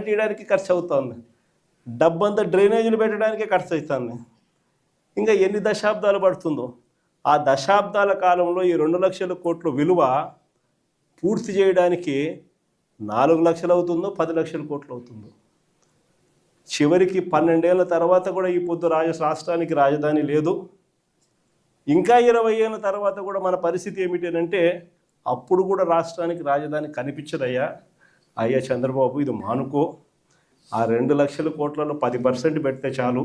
తీయడానికి ఖర్చు అవుతుంది, డబ్బంతా డ్రైనేజీలు పెట్టడానికే ఖర్చు అవుతుంది. ఇంకా ఎన్ని దశాబ్దాలు పడుతుందో. ఆ దశాబ్దాల కాలంలో ఈ 2 లక్షల కోట్ల విలువ పూర్తి చేయడానికి 4 లక్షలు అవుతుందో 10 లక్షల కోట్లు అవుతుందో. చివరికి 12 ఏళ్ళ తర్వాత కూడా ఈ పొద్దు రాష్ట్రానికి రాజధాని లేదు. ఇంకా 20 ఏళ్ళ తర్వాత కూడా మన పరిస్థితి ఏమిటంటే అప్పుడు కూడా రాష్ట్రానికి రాజధాని కనిపించదయ్యా. అయ్యా చంద్రబాబు, ఇది మానుకో. ఆ 2 లక్షల కోట్లలో 10% పెడితే చాలు,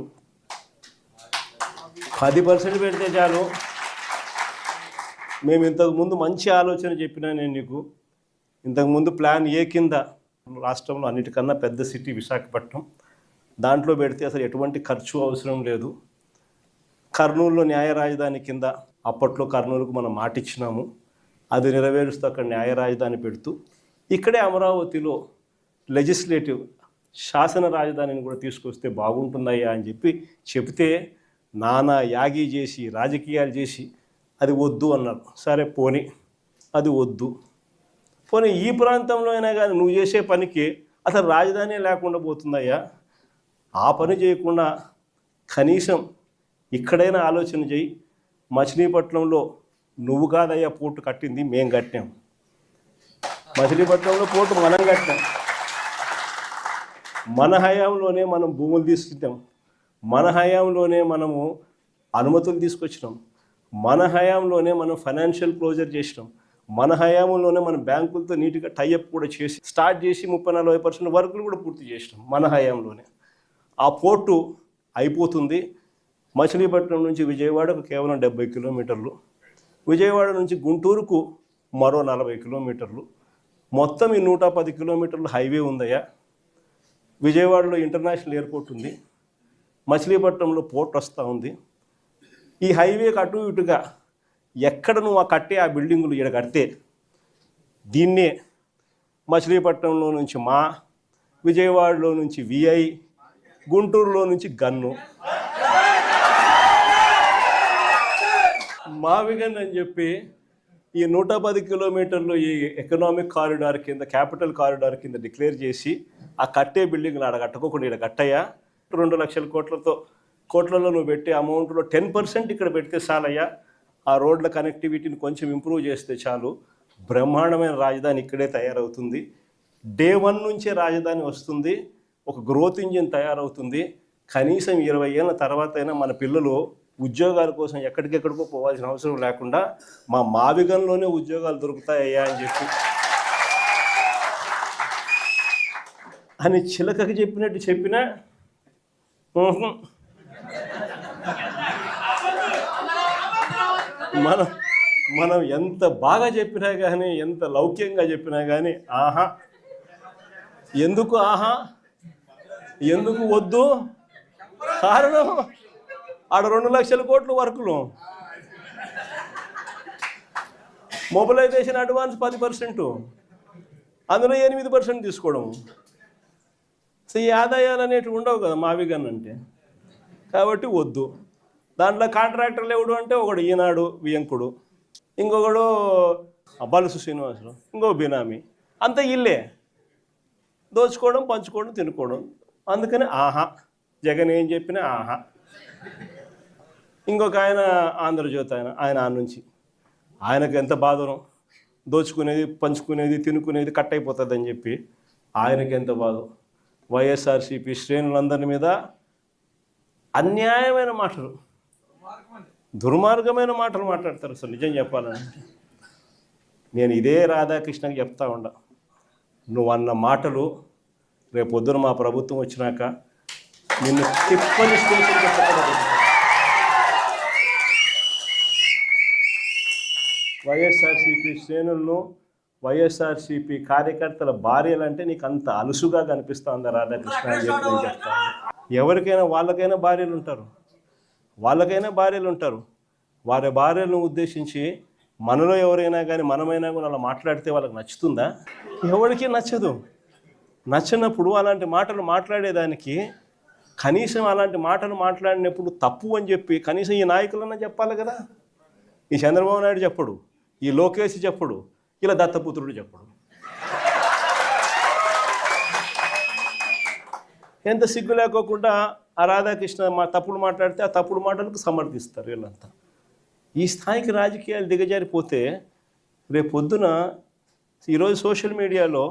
10% పెడితే చాలు. మేము ఇంతకుముందు మంచి ఆలోచన చెప్పినా నేను నీకు. ఇంతకుముందు ప్లాన్ ఏ కింద రాష్ట్రంలో అన్నిటికన్నా పెద్ద సిటీ విశాఖపట్నం, దాంట్లో పెడితే అసలు ఎటువంటి ఖర్చు అవసరం లేదు. కర్నూలులో న్యాయ రాజధాని కింద అప్పట్లో కర్నూలుకు మనం మాటిచ్చినాము, అది నెరవేరుస్తూ అక్కడ న్యాయ రాజధాని పెడుతూ ఇక్కడే అమరావతిలో లెజిస్లేటివ్ శాసన రాజధానిని కూడా తీసుకొస్తే బాగుంటుందయ్యా అని చెప్తే నానా యాగి చేసి రాజకీయాలు చేసి అది వద్దు అన్నారు. సరే పోనీ, అది వద్దు. పోనీ ఈ ప్రాంతంలో అయినా కానీ నువ్వు చేసే పనికి అసలు రాజధాని లేకుండా పోతుందయ్యా. ఆ పని చేయకుండా కనీసం ఇక్కడైనా ఆలోచన చేయి. మచిలీపట్నంలో నువ్వు కాదయ్యా పోర్టు కట్టింది, మేము కట్టాం. మచిలీపట్నంలో పోర్టు మనం కట్టాం. మన హయాంలోనే మనం భూములు తీసుకుంటాం, మన హయాంలోనే మనము అనుమతులు తీసుకొచ్చినాం, మన హయాంలోనే మనం ఫైనాన్షియల్ క్లోజర్ చేసినాం, మన హయాంలోనే మనం బ్యాంకులతో నీట్గా టైఅప్ కూడా చేసి స్టార్ట్ చేసి 30-40% వర్కులు కూడా పూర్తి చేసినాం మన హయాంలోనే. ఆ పోర్టు అయిపోతుంది. మచిలీపట్నం నుంచి విజయవాడకు కేవలం 70 కిలోమీటర్లు, విజయవాడ నుంచి గుంటూరుకు మరో 40 కిలోమీటర్లు, మొత్తం ఈ 110 కిలోమీటర్లు హైవే ఉందయ్యా. విజయవాడలో ఇంటర్నేషనల్ ఎయిర్పోర్ట్ ఉంది, మచిలీపట్నంలో పోర్ట్ వస్తూ ఉంది. ఈ హైవేకి అటు ఇటుగా ఎక్కడ నువ్వు ఆ బిల్డింగులు ఇక్కడ కడితే దీన్నే మచిలీపట్నంలో నుంచి మా, విజయవాడలో నుంచి విఐ, గుంటూరులో నుంచి గన్ను, మావిగన్ అని చెప్పి ఈ 110 కిలోమీటర్లు ఈ ఎకనామిక్ కారిడార్ కింద, క్యాపిటల్ కారిడార్ కింద డిక్లేర్ చేసి ఆ కట్టే బిల్డింగ్లు ఆడ కట్టుకోకుండా ఇక్కడ కట్టయ్యా. 2 లక్షల కోట్లలో నువ్వు పెట్టే అమౌంట్లో 10% ఇక్కడ పెడితే చాలయ్యా. ఆ రోడ్ల కనెక్టివిటీని కొంచెం ఇంప్రూవ్ చేస్తే చాలు, బ్రహ్మాండమైన రాజధాని ఇక్కడే తయారవుతుంది. డే 1 నుంచే రాజధాని వస్తుంది, ఒక గ్రోత్ ఇంజిన్ తయారవుతుంది. కనీసం 20 ఏళ్ళ తర్వాత అయినా మన పిల్లలు ఉద్యోగాల కోసం ఎక్కడికెక్కడికో పోవాల్సిన అవసరం లేకుండా మా మావిగంలోనే ఉద్యోగాలు దొరుకుతాయ్యా అని చెప్పి అని చిలకకి చెప్పినట్టు చెప్పినా మనం ఎంత బాగా చెప్పినా కానీ, ఎంత లౌక్యంగా చెప్పినా కానీ ఆహా. ఎందుకు ఆహా, ఎందుకు వద్దు? కారణం ఆడ 2 లక్షల కోట్ల వర్కులు, మొబిలైజేషన్ అడ్వాన్స్ 10%, అందులో 8% తీసుకోవడం. సో ఈ ఆదాయాలు అనేటివి ఉండవు కదా మావిగన్ అంటే, కాబట్టి వద్దు. దాంట్లో కాంట్రాక్టర్లు ఎవడు అంటే ఒకడు ఈనాడు వియంకుడు, ఇంకొకడు బలుసు శ్రీనివాసులు, ఇంకో బినామీ, అంతా ఇల్లే దోచుకోవడం, పంచుకోవడం, తినుకోవడం. అందుకని ఆహా, జగన్ ఏం చెప్పినా ఆహా. ఇంకొక ఆయన ఆంధ్రజ్యోతి ఆయన నుంచి ఆయనకు ఎంత బాధనో, దోచుకునేది, పంచుకునేది, తినుకునేది కట్ అయిపోతుందని చెప్పి ఆయనకి ఎంత బాధ. వైఎస్ఆర్సీపీ శ్రేణులందరి మీద అన్యాయమైన మాటలు, దుర్మార్గమైన మాటలు మాట్లాడతారు. అసలు నిజం చెప్పాలంటే నేను ఇదే రాధాకృష్ణకి చెప్తా ఉండా, నువ్వు అన్న మాటలు రేపొద్దున మా ప్రభుత్వం వచ్చినాక నిన్ను తిప్పని స్టేషన్కి చెప్పకూడదు. వైఎస్ఆర్సీపీ శ్రేణులను, వైఎస్ఆర్సీపీ కార్యకర్తల భార్యలంటే నీకు అంత అలుసుగా కనిపిస్తుందా రాధాకృష్ణ అని చెప్పి నేను చెప్తాను. ఎవరికైనా వాళ్ళకైనా భార్యలు ఉంటారు, వారి భార్యలను ఉద్దేశించి మనలో ఎవరైనా కానీ మనమైనా కూడా అలా మాట్లాడితే వాళ్ళకి నచ్చుతుందా? ఎవరికి నచ్చదు. నచ్చినప్పుడు అలాంటి మాటలు మాట్లాడేదానికి కనీసం అలాంటి మాటలు మాట్లాడినప్పుడు తప్పు అని చెప్పి కనీసం ఈ నాయకులన్నా చెప్పాలి కదా. ఈ చంద్రబాబు నాయుడు చెప్పడు, ఈ లోకేష్ చెప్పడు, ఇలా దత్తపుత్రుడు చెప్పడు. ఎంత సిగ్గు లేకోకుండా ఆ రాధాకృష్ణ తప్పుడు మాట్లాడితే ఆ తప్పుడు మాటలకు సమర్థిస్తారు వీళ్ళంతా. ఈ స్థాయికి రాజకీయాలు దిగజారిపోతే రేపు పొద్దున ఈరోజు సోషల్ మీడియాలో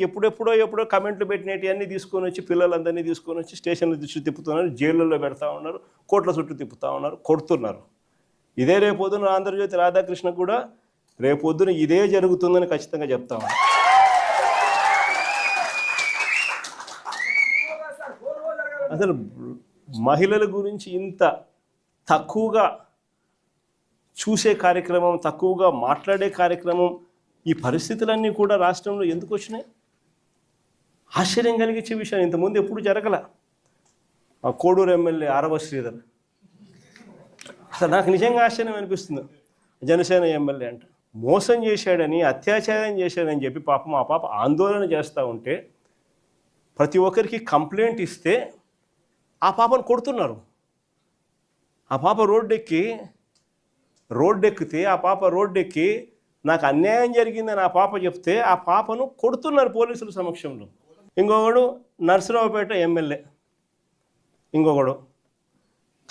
ఎప్పుడెప్పుడో కమెంట్లు పెట్టినవి అన్నీ తీసుకొని వచ్చి పిల్లలందరినీ తీసుకొని వచ్చి స్టేషన్ల చుట్టూ తిప్పుతున్నారు, జైళ్ళల్లో పెడతా ఉన్నారు, కోట్ల చుట్టూ తిప్పుతూ ఉన్నారు, కొడుతున్నారు. ఇదే రేపొద్దున ఆంధ్రజ్యోతి రాధాకృష్ణ కూడా రేపొద్దున ఇదే జరుగుతుందని ఖచ్చితంగా చెప్తా ఉన్నాను. అసలు మహిళల గురించి ఇంత తక్కువగా చూసే కార్యక్రమం, తక్కువగా మాట్లాడే కార్యక్రమం, ఈ పరిస్థితులన్నీ కూడా రాష్ట్రంలో ఎందుకు వచ్చినాయి? ఆశ్చర్యం కలిగించే విషయం. ఇంతకుముందు ఎప్పుడు జరగల. ఆ కోడూరు ఎమ్మెల్యే ఆరవ శ్రీధర్, అసలు నాకు నిజంగా ఆశ్చర్యం అనిపిస్తుంది. జనసేన ఎమ్మెల్యే అంట మోసం చేశాడని, అత్యాచారం చేశాడని చెప్పి పాపం ఆ పాప ఆందోళన చేస్తూ ఉంటే ప్రతి ఒక్కరికి కంప్లైంట్ ఇస్తే ఆ పాపను కొడుతున్నారు. ఆ పాప రోడ్డెక్కితే ఆ పాప రోడ్డెక్కి నాకు అన్యాయం జరిగిందని ఆ పాప చెప్తే ఆ పాపను కొడుతున్నారు పోలీసుల సమక్షంలో. ఇంకొకడు నర్సరావుపేట ఎమ్మెల్యే, ఇంకొకడు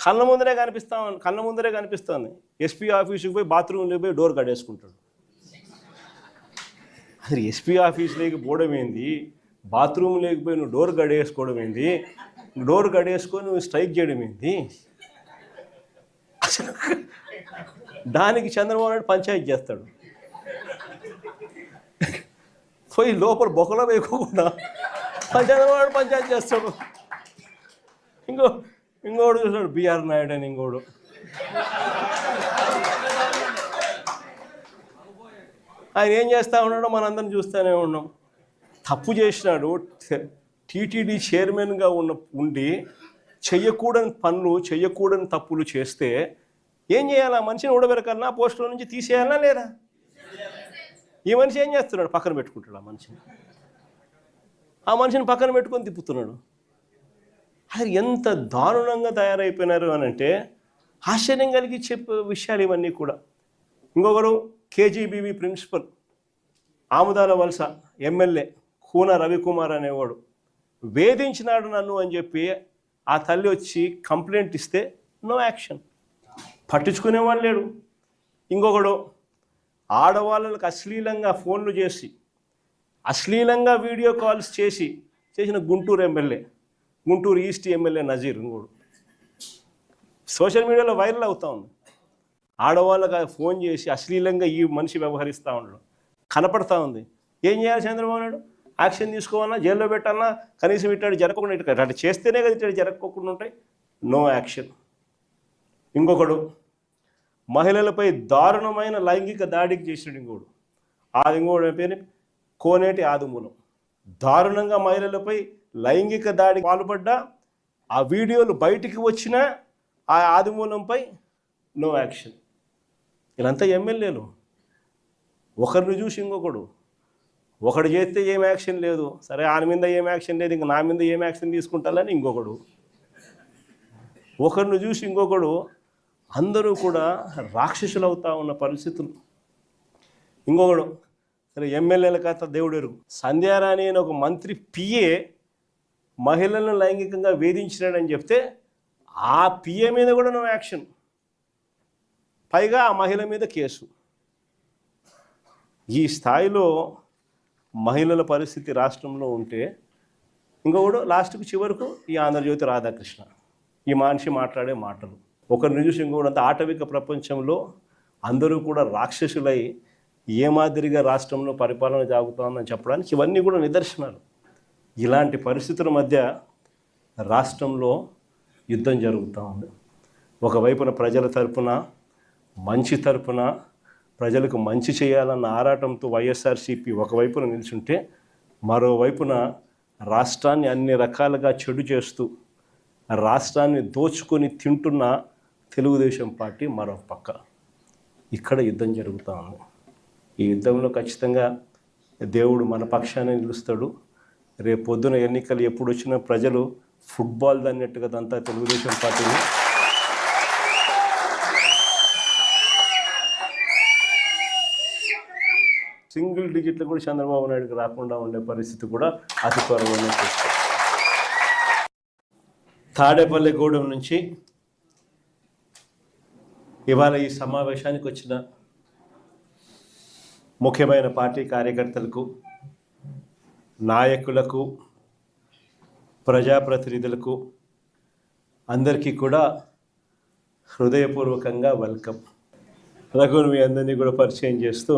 కళ్ళ ముందరే కనిపిస్తుంది ఎస్పీ ఆఫీసుకి పోయి బాత్రూంలోకి పోయి డోర్ కడేసుకుంటాడు. అసలు ఎస్పీ ఆఫీసులోకి పోవడం ఏంది, బాత్రూంలోకి పోయి నువ్వు డోర్ కడేసుకోవడం ఏంది, డోర్ కడేసుకొని నువ్వు స్ట్రైక్ చేయడం ఏంది? అసలు దానికి చంద్రబాబు నాయుడు పంచాయతీ చేస్తాడు. పోయి లోపల బొక్కలో వేయకోకుండా చంద్రబాబు నాయుడు పంచాయతీ చేస్తాడు. ఇంకోడు చూస్తాడు బిఆర్ నాయుడు అని, ఇంకోడు ఆయన ఏం చేస్తూ ఉన్నాడో మనందరం చూస్తూనే ఉన్నాం. తప్పు చేసినాడు. టీటీడీ చైర్మన్గా ఉండి చెయ్యకూడని పనులు, చెయ్యకూడని తప్పులు చేస్తే ఏం చేయాలా? మనిషిని ఊడబెరకాలన్నా, పోస్టుల నుంచి తీసేయాలన్నా లేదా? ఈ మనిషి ఏం చేస్తున్నాడు? పక్కన పెట్టుకుంటాడు ఆ మనిషిని పక్కన పెట్టుకొని తిప్పుతున్నాడు. అది ఎంత దారుణంగా తయారైపోయినారు అని అంటే ఆశ్చర్యం కలిగించే విషయాలు ఇవన్నీ కూడా. ఇంకొకరు కేజీబీవీ ప్రిన్సిపల్, ఆముదాల వలస ఎమ్మెల్యే కూన రవికుమార్ అనేవాడు వేధించినాడు నన్ను అని చెప్పి ఆ తల్లి వచ్చి కంప్లైంట్ ఇస్తే నో యాక్షన్, పట్టించుకునేవాడు లేడు. ఇంకొకడు ఆడవాళ్ళకి అశ్లీలంగా ఫోన్లు చేసి, అశ్లీలంగా వీడియో కాల్స్ చేసిన గుంటూరు ఈస్ట్ ఎమ్మెల్యే నజీర్ ఇంకోడు సోషల్ మీడియాలో వైరల్ అవుతూ ఉంది. ఆడవాళ్ళకి ఫోన్ చేసి అశ్లీలంగా ఈ మనిషి వ్యవహరిస్తూ ఉండడం కనపడతా ఉంది. ఏం చేయాలి చంద్రబాబు నాయుడు? యాక్షన్ తీసుకోవాలన్నా, జైల్లో పెట్టాలన్నా, కనీసం ఇట్టాడు జరగకుండా అట్లా చేస్తేనే కదా ఇట్టాడు జరగకుండా ఉంటాయి. No action. ఇంకొకడు మహిళలపై దారుణమైన లైంగిక దాడికి చేసినాడు. ఇంకోడు పేరు కోనేటి ఆదిమూలం. దారుణంగా మహిళలపై లైంగిక దాడికి పాల్పడ్డా ఆ వీడియోలు బయటికి వచ్చినా ఆ ఆదిమూలంపై నో యాక్షన్. వీళ్ళంతా ఎమ్మెల్యేలు. ఒకరిని చూసి ఒకడు చేస్తే ఏం యాక్షన్ లేదు, సరే ఆయన మీద ఏం యాక్షన్ లేదు, ఇంక నా మీద ఏం యాక్షన్ తీసుకుంటాలని ఇంకొకడు, ఒకరిని చూసి ఇంకొకడు, అందరూ కూడా రాక్షసులు అవుతా ఉన్న పరిస్థితులు. ఇంకొకడు సరే ఎమ్మెల్యేల కథ దేవుడు ఎరుగు. సంధ్యారాణి అని ఒక మంత్రి పిఏ మహిళలను లైంగికంగా వేధించినాడని చెప్తే ఆ పిఏ మీద కూడా నో యాక్షన్, పైగా ఆ మహిళ మీద కేసు. ఈ స్థాయిలో మహిళల పరిస్థితి రాష్ట్రంలో ఉంటే ఇంకొకడు లాస్ట్కు చివరకు ఈ ఆంధ్రజ్యోతి రాధాకృష్ణ, ఈ మనిషి మాట్లాడే మాటలు, ఒకరిని చూసి ఇంకొకటి అంతా ఆటవిక ప్రపంచంలో అందరూ కూడా రాక్షసులై ఏ మాదిరిగా రాష్ట్రంలో పరిపాలన సాగుతోందని చెప్పడానికి ఇవన్నీ కూడా నిదర్శనాలు. ఇలాంటి పరిస్థితుల మధ్య రాష్ట్రంలో యుద్ధం జరుగుతూ ఉంది. ఒకవైపున ప్రజల తరపున, మంచి తరపున, ప్రజలకు మంచి చేయాలన్న ఆరాటంతో వైఎస్ఆర్సీపీ ఒకవైపున నిల్చుంటే, మరోవైపున రాష్ట్రాన్ని అన్ని రకాలుగా చెడు చేస్తూ రాష్ట్రాన్ని దోచుకొని తింటున్న తెలుగుదేశం పార్టీ మరో పక్క. ఇక్కడ యుద్ధం జరుగుతూ ఉంది. ఈ యుద్ధంలో ఖచ్చితంగా దేవుడు మన పక్షాన్ని నిలుస్తాడు. రేపు పొద్దున ఎన్నికలు ఎప్పుడు వచ్చినా ప్రజలు ఫుట్బాల్ దన్నట్టుగా అంతా తెలుగుదేశం పార్టీని సింగిల్ డిజిట్లు కూడా చంద్రబాబు నాయుడుకి రాకుండా ఉండే పరిస్థితి కూడా అతి త్వరలోనే చూస్తారు. తాడేపల్లిగూడెం నుంచి ఇవాళ ఈ సమావేశానికి వచ్చిన ముఖ్యమైన పార్టీ కార్యకర్తలకు, నాయకులకు, ప్రజాప్రతినిధులకు అందరికీ కూడా హృదయపూర్వకంగా వెల్కమ్. రఘుని మీ అందరినీ కూడా పరిచయం చేస్తూ